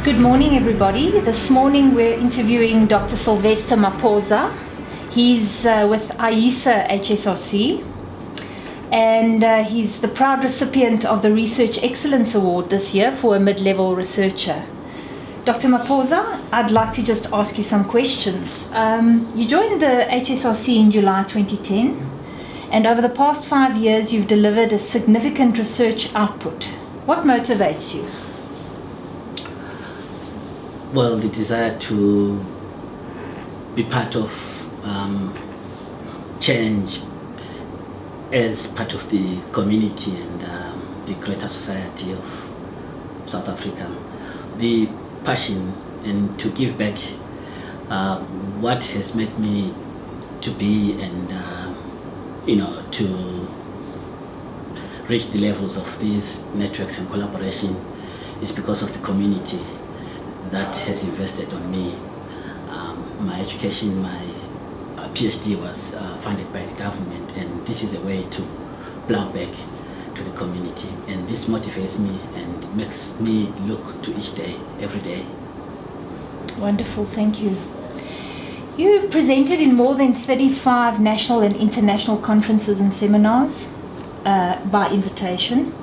Good morning, everybody. This morning we're interviewing Dr. Sylvester Maposa. He's with IESA HSRC, and he's the proud recipient of the Research Excellence Award this year for a mid-level researcher. Dr. Maposa, I'd like to just ask you some questions. You joined the HSRC in July 2010, and over the past 5 years you've delivered a significant research output. What motivates you? Well, the desire to be part of change as part of the community and the greater society of South Africa. The passion and to give back what has made me to be and to reach the levels of these networks and collaboration is because of the community that has invested on me. My education, my PhD was funded by the government, and this is a way to plow back to the community, and this motivates me and makes me look to each day, every day. Wonderful, thank you. You presented in more than 35 national and international conferences and seminars by invitation.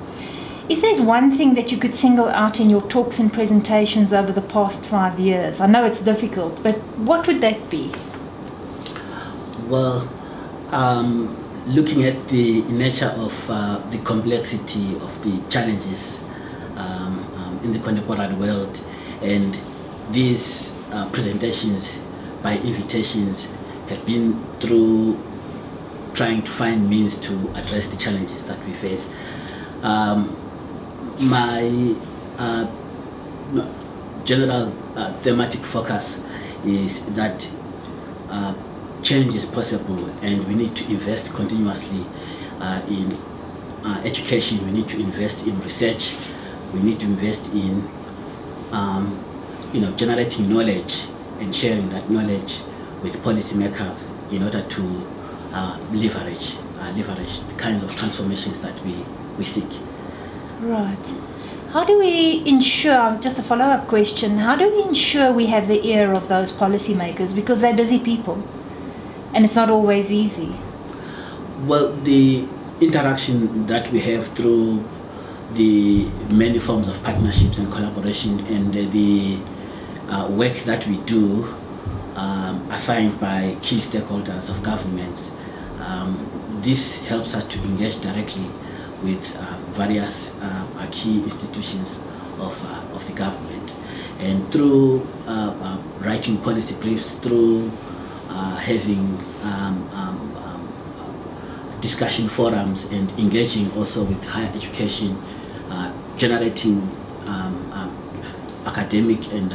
If there's one thing that you could single out in your talks and presentations over the past 5 years, I know it's difficult, but what would that be? Well, looking at the nature of the complexity of the challenges in the contemporary world, and these presentations by invitations have been through trying to find means to address the challenges that we face. My general thematic focus is that change is possible, and we need to invest continuously in education. We need to invest in research. We need to invest in generating knowledge and sharing that knowledge with policymakers in order to leverage the kinds of transformations that we seek. Right. How do we ensure, just a follow-up question, how do we ensure we have the ear of those policymakers, because they're busy people and it's not always easy? Well, the interaction that we have through the many forms of partnerships and collaboration and the work that we do assigned by key stakeholders of governments, this helps us to engage directly with various key institutions of the government, and through writing policy briefs, through having discussion forums and engaging also with higher education, generating academic and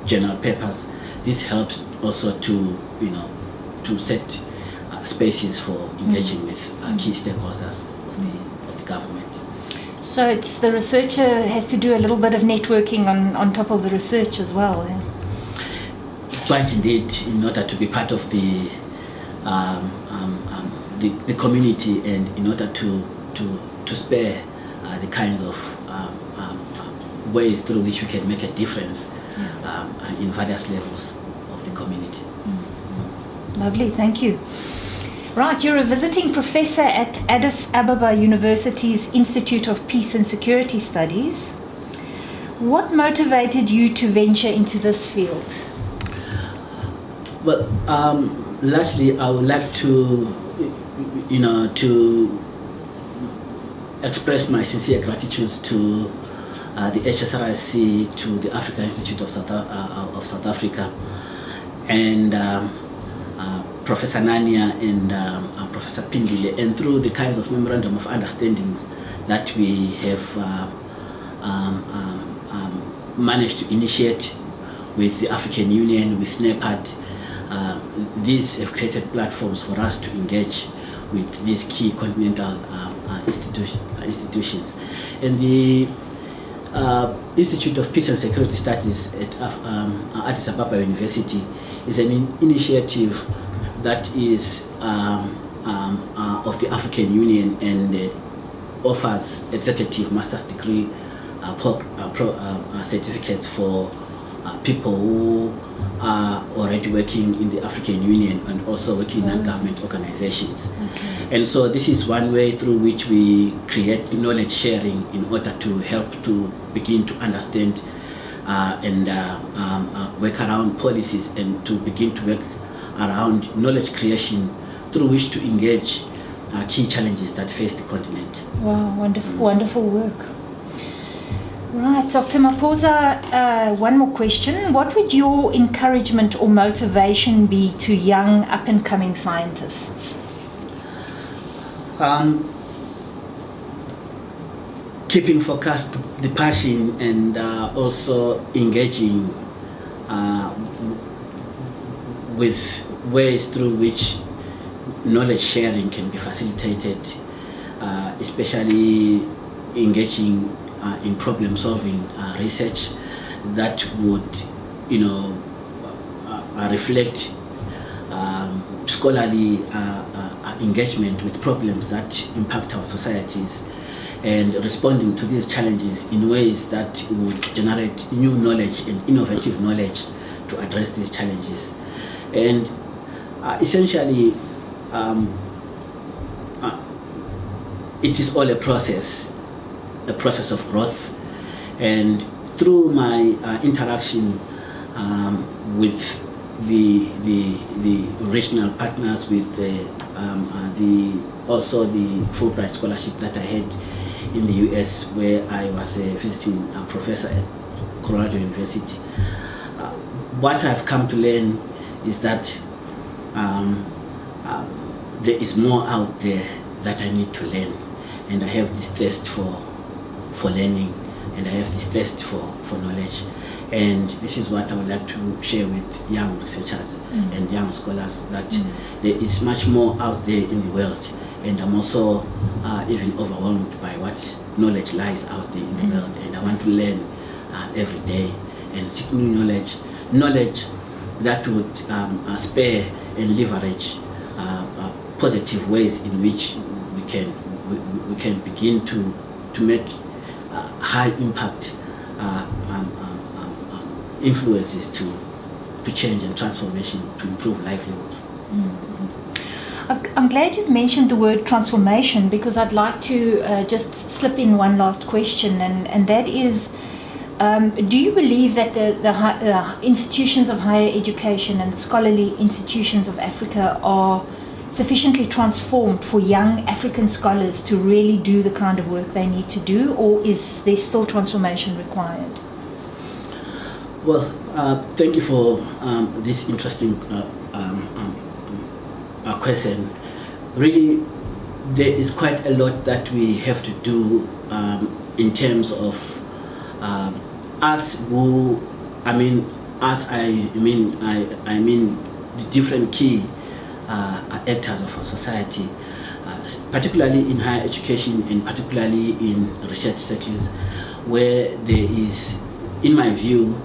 journal papers. This helps also to set spaces for engaging with key stakeholders of the government. So it's the researcher has to do a little bit of networking on top of the research as well. Yeah? Quite indeed, in order to be part of the community, and in order to spare the kinds of ways through which we can make a difference in various levels of the community. Lovely, thank you. Right, you're a visiting professor at Addis Ababa University's Institute of Peace and Security Studies. What motivated you to venture into this field? Well, largely I would like to express my sincere gratitude to the HSRC, to the African Institute of South Africa, and Professor Nania and Professor Pindile, and through the kinds of memorandum of understandings that we have managed to initiate with the African Union, with NEPAD. These have created platforms for us to engage with these key continental institutions. And the Institute of Peace and Security Studies at Addis Ababa University is an initiative that is of the African Union, and offers executive master's degree certificates for people who are already working in the African Union and also working in non-government organizations. Okay. And so this is one way through which we create knowledge sharing in order to help to begin to understand and work around policies and to begin to work around knowledge creation through which to engage key challenges that face the continent. Wow, wonderful, wonderful work. Right, Dr. Maposa, one more question. What would your encouragement or motivation be to young up-and-coming scientists? Keeping focused, the passion, and also engaging with ways through which knowledge sharing can be facilitated, especially engaging in problem solving research that would, reflect scholarly engagement with problems that impact our societies, and responding to these challenges in ways that would generate new knowledge and innovative knowledge to address these challenges. And essentially, it is all a process of growth. And through my interaction with the regional partners, with also the Fulbright scholarship that I had in the US, where I was a visiting professor at Colorado University, what I've come to learn is that there is more out there that I need to learn, and I have this thirst for learning, and I have this thirst for knowledge. And this is what I would like to share with young researchers and young scholars, that there is much more out there in the world, and I'm also even overwhelmed by what knowledge lies out there in the world, and I want to learn every day and seek new knowledge that would spare and leverage positive ways in which we can begin to make high impact influences to change and transformation to improve livelihoods. I'm glad you've mentioned the word transformation, because I'd like to just slip in one last question, and that is, do you believe that the institutions of higher education and the scholarly institutions of Africa are sufficiently transformed for young African scholars to really do the kind of work they need to do, or is there still transformation required? Well, thank you for this interesting question. Really, there is quite a lot that we have to do in terms of us who, I mean the different key actors of our society, particularly in higher education and particularly in research circles, where there is, in my view,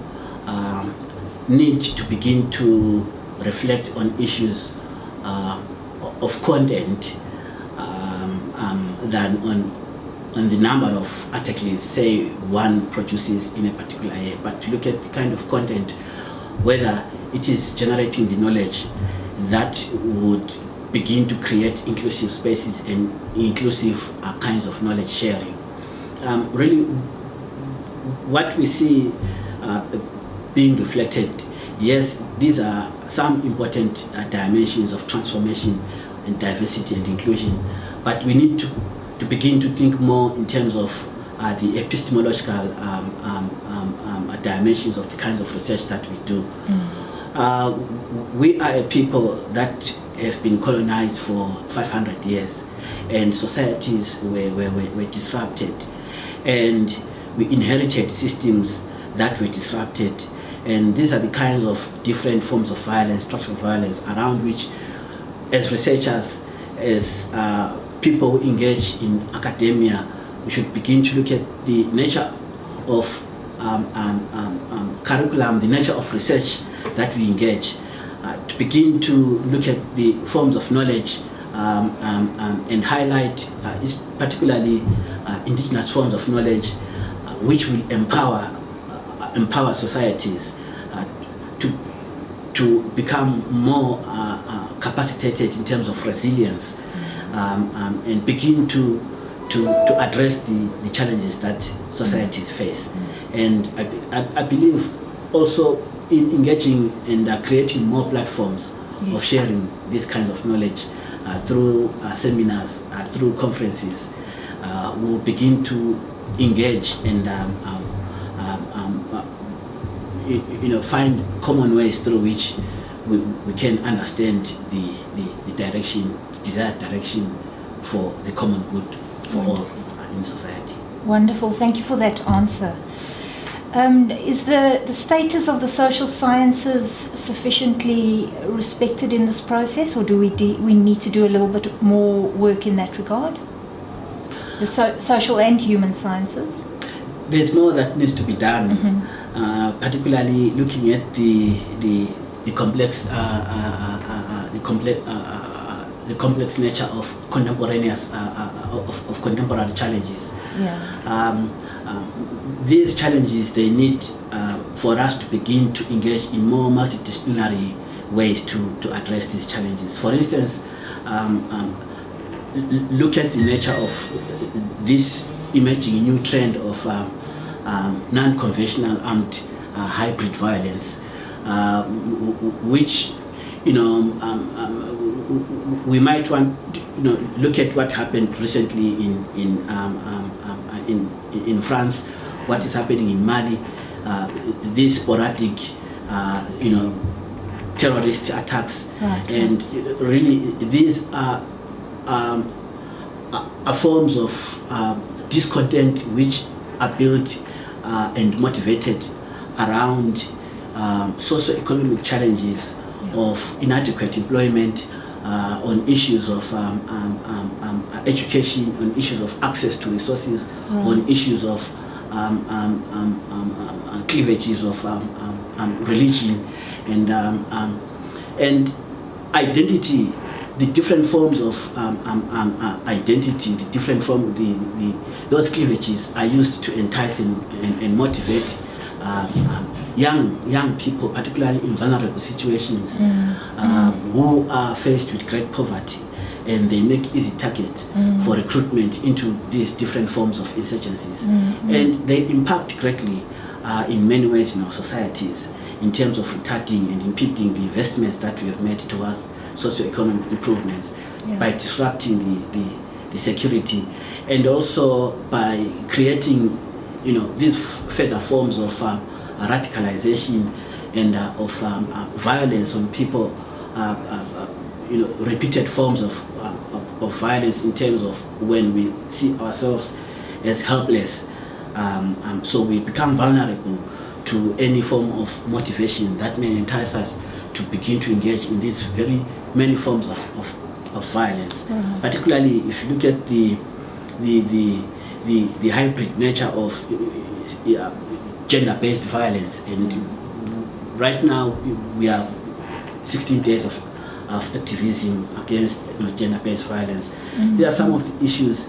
need to begin to reflect on issues of content than on the number of articles, say, one produces in a particular year, but to look at the kind of content, whether it is generating the knowledge that would begin to create inclusive spaces and inclusive kinds of knowledge sharing. Really, what we see being reflected, yes, these are some important dimensions of transformation and diversity and inclusion, but we need to begin to think more in terms of the epistemological dimensions of the kinds of research that we do. We are a people that have been colonized for 500 years, and societies were disrupted, and we inherited systems that were disrupted, and these are the kinds of different forms of violence, structural violence, around which, as researchers, as people who engage in academia, we should begin to look at the nature of curriculum, the nature of research that we engage, to begin to look at the forms of knowledge and highlight particularly indigenous forms of knowledge which will empower societies to become more capacitated in terms of resilience, and begin to address the challenges that societies face. And I believe also in engaging and creating more platforms of sharing this kind of knowledge through seminars, through conferences, we'll begin to engage and find common ways through which we can understand the direction, desired direction for the common good for all in society. Wonderful, thank you for that answer. Is the status of the social sciences sufficiently respected in this process, or do we need to do a little bit more work in that regard? The social and human sciences? There's more that needs to be done, particularly looking at the complex nature of contemporaneous of contemporary challenges. These challenges, they need for us to begin to engage in more multidisciplinary ways to address these challenges. For instance, look at the nature of this emerging new trend of non-conventional armed hybrid violence, which we might want to look at what happened recently in France, what is happening in Mali, these sporadic terrorist attacks, and really these are forms of discontent which are built and motivated around socio-economic challenges of inadequate employment, on issues of education, on issues of access to resources, on issues of cleavages of religion and identity, the different forms of identity, the different form, those cleavages are used to entice and motivate young people, particularly in vulnerable situations, who are faced with great poverty, and they make easy target for recruitment into these different forms of insurgencies. And they impact greatly in many ways in our societies in terms of retarding and impeding the investments that we have made towards socio-economic improvements, by disrupting the security, and also by creating these further forms of radicalization and of violence on people, repeated forms of violence in terms of when we see ourselves as helpless, so we become vulnerable to any form of motivation that may entice us to begin to engage in these very many forms of violence. Particularly if you look at the hybrid nature of gender-based violence, and right now we are 16 days of activism against gender-based violence. There are some of the issues.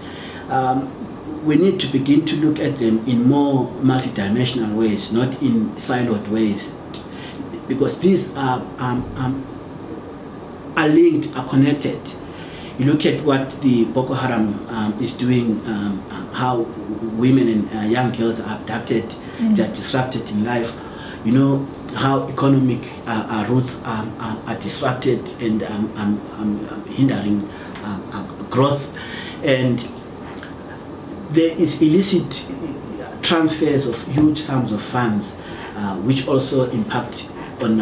We need to begin to look at them in more multidimensional ways, not in siloed ways, because these are linked, are connected. You look at what the Boko Haram is doing, how women and young girls are abducted, they are disrupted in life. How economic roots are disrupted and hindering growth, and there is illicit transfers of huge sums of funds, which also impact on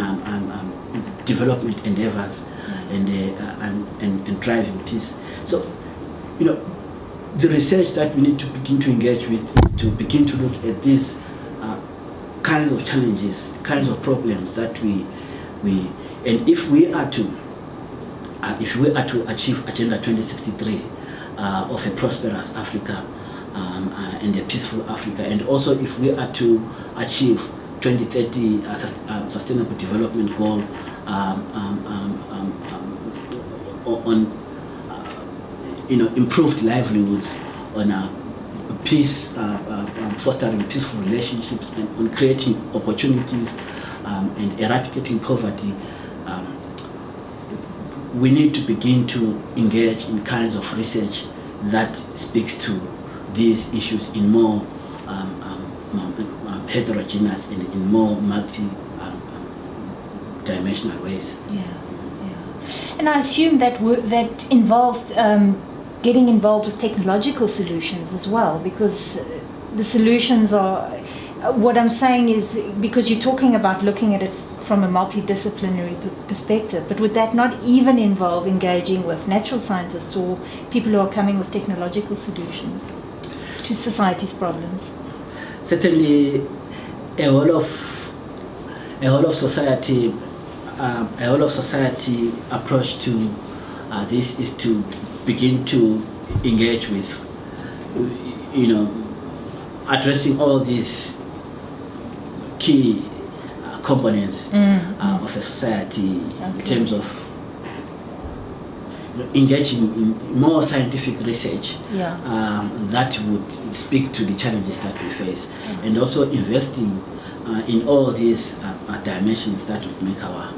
development endeavors and driving peace. So, the research that we need to begin to engage with is to begin to look at these kinds of challenges, kinds of problems that we and if we are to achieve Agenda 2063 of a prosperous Africa and a peaceful Africa, and also if we are to achieve 2030 Sustainable Development Goal on improved livelihoods, on peace, fostering peaceful relationships, and on creating opportunities and eradicating poverty, we need to begin to engage in kinds of research that speaks to these issues in more heterogeneous and in more multi-dimensional ways. Yeah. And I assume that that involves getting involved with technological solutions as well, because the solutions are, what I'm saying is, because you're talking about looking at it from a multidisciplinary perspective, but would that not even involve engaging with natural scientists or people who are coming with technological solutions to society's problems? Certainly, a whole of society approach to this is to begin to engage with, addressing all these key components of a society, in terms of engaging in more scientific research that would speak to the challenges that we face, and also investing in all these dimensions that would make our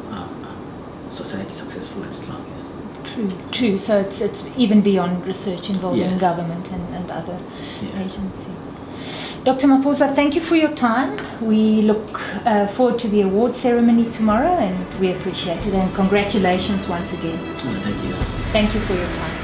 society successful and strong. Yes. True. So it's even beyond research involving government and other agencies. Dr. Maposa, thank you for your time. We look forward to the award ceremony tomorrow, and we appreciate it. And congratulations once again. Thank you. Thank you for your time.